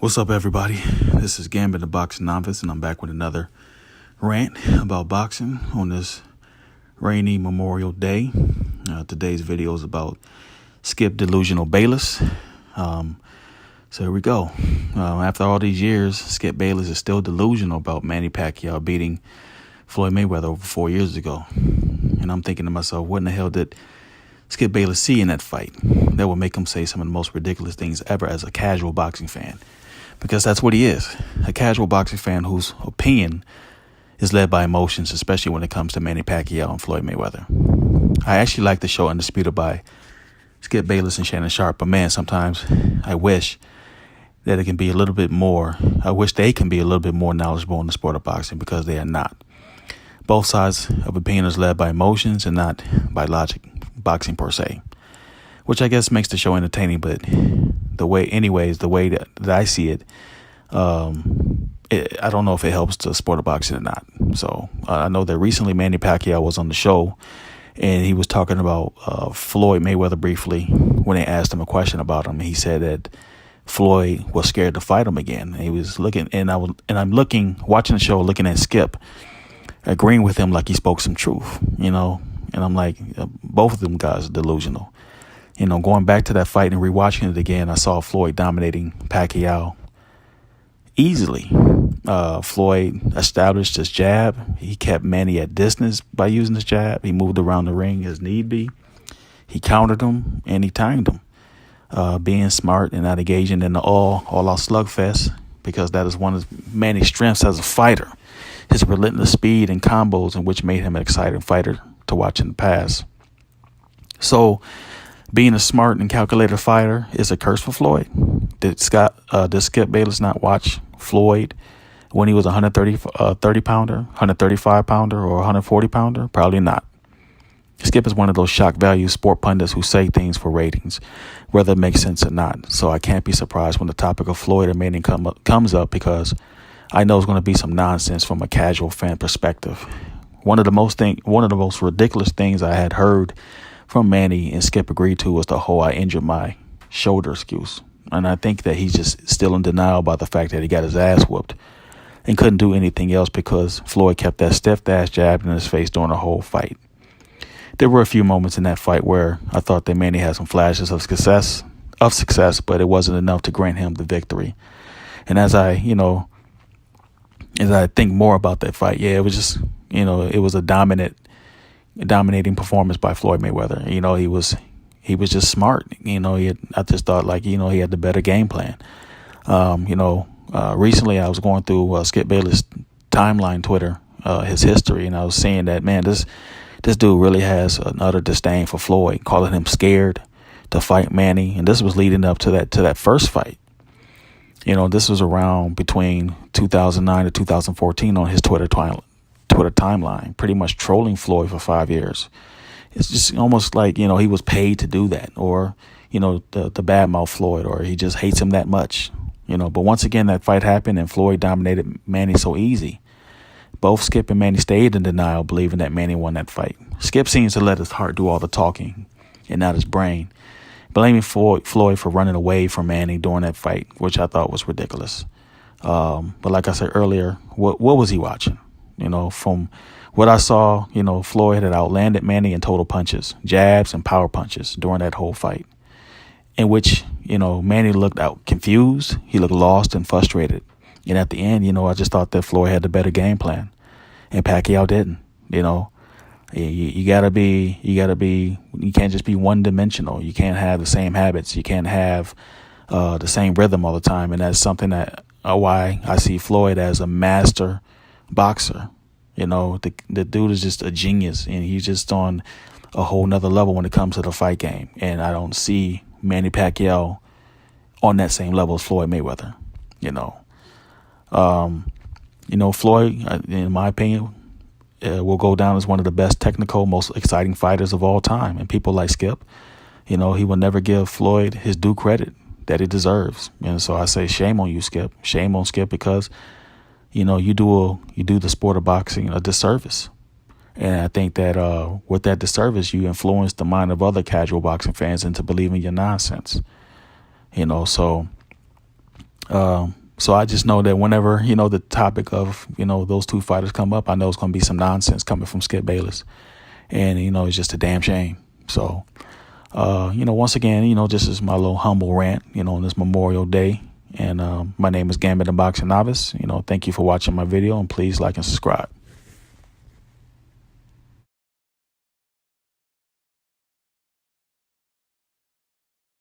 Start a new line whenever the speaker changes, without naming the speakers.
What's up, everybody? This is Gambit, the Boxing Novice, and I'm back with another rant about boxing on this rainy Memorial Day. Today's video is about Skip Delusional Bayless. So here we go. After all these years, Skip Bayless is still delusional about Manny Pacquiao beating Floyd Mayweather over 4 years ago. And I'm thinking to myself, what in the hell did Skip Bayless see in that fight that would make him say some of the most ridiculous things ever as a casual boxing fan? Because that's what he is, a casual boxing fan whose opinion is led by emotions, especially when it comes to Manny Pacquiao and Floyd Mayweather. I actually like the show Undisputed by Skip Bayless and Shannon Sharp, but man, sometimes I wish that it can be a little bit more. I wish they can be a little bit more knowledgeable in the sport of boxing, because they are not. Both sides of opinion is led by emotions and not by logic, boxing per se, which I guess makes the show entertaining, but the way that I see it, I don't know if it helps the sport of boxing or not. So I know that recently Manny Pacquiao was on the show, and he was talking about Floyd Mayweather briefly when they asked him a question about him. He said that Floyd was scared to fight him again. And he was looking, and I'm watching the show, looking at Skip, agreeing with him like he spoke some truth, And I'm like, both of them guys are delusional. Going back to that fight and rewatching it again, I saw Floyd dominating Pacquiao easily. Floyd established his jab. He kept Manny at distance by using his jab. He moved around the ring as need be. He countered him and he timed him. Being smart and not engaging in the all-out slugfest, because that is one of Manny's strengths as a fighter. His relentless speed and combos, in which made him an exciting fighter to watch in the past. So, being a smart and calculated fighter is a curse for Floyd. Did Skip Bayless not watch Floyd when he was a 130 pounder, 135 pounder, or 140 pounder? Probably not. Skip is one of those shock value sport pundits who say things for ratings, whether it makes sense or not. So I can't be surprised when the topic of Floyd or Manning comes up, because I know it's going to be some nonsense from a casual fan perspective. One of the most ridiculous things I had heard from Manny and Skip agreed to was the whole "I injured my shoulder" excuse. And I think that he's just still in denial about the fact that he got his ass whooped and couldn't do anything else because Floyd kept that stiff-ass jab in his face during the whole fight. There were a few moments in that fight where I thought that Manny had some flashes of success, but it wasn't enough to grant him the victory. And as I think more about that fight, it was just, it was a dominating performance by Floyd Mayweather. He was just smart. I just thought he had the better game plan. Recently I was going through Skip Bayless' timeline, Twitter, his history, and I was saying that, man, this dude really has an utter disdain for Floyd, calling him scared to fight Manny. And this was leading up to that first fight. This was around between 2009 to 2014 on his Twitter timeline, pretty much trolling Floyd for 5 years. It's just almost like, he was paid to do that, or, the badmouth Floyd, or he just hates him that much, But once again, that fight happened and Floyd dominated Manny so easy. Both Skip and Manny stayed in denial, believing that Manny won that fight. Skip seems to let his heart do all the talking and not his brain, blaming Floyd for running away from Manny during that fight, which I thought was ridiculous. But like I said earlier, what was he watching? From what I saw, Floyd had outlanded Manny in total punches, jabs, and power punches during that whole fight, in which, Manny looked out confused. He looked lost and frustrated. And at the end, I just thought that Floyd had the better game plan, and Pacquiao didn't. You can't just be one dimensional. You can't have the same habits. You can't have the same rhythm all the time. And that's something that why I see Floyd as a master boxer. The dude is just a genius, and he's just on a whole nother level when it comes to the fight game. And I don't see Manny Pacquiao on that same level as Floyd Mayweather. Floyd, in my opinion, will go down as one of the best technical, most exciting fighters of all time. And people like Skip, he will never give Floyd his due credit that he deserves. And so I say, shame on you, Skip. Shame on Skip, because, you do the sport of boxing a disservice. And I think that with that disservice, you influence the mind of other casual boxing fans into believing your nonsense. So So I just know that whenever, the topic of, those two fighters come up, I know it's going to be some nonsense coming from Skip Bayless. And, it's just a damn shame. So, once again, this is my little humble rant, on this Memorial Day. And my name is Gambit the Boxing Novice. Thank you for watching my video, and please like and subscribe.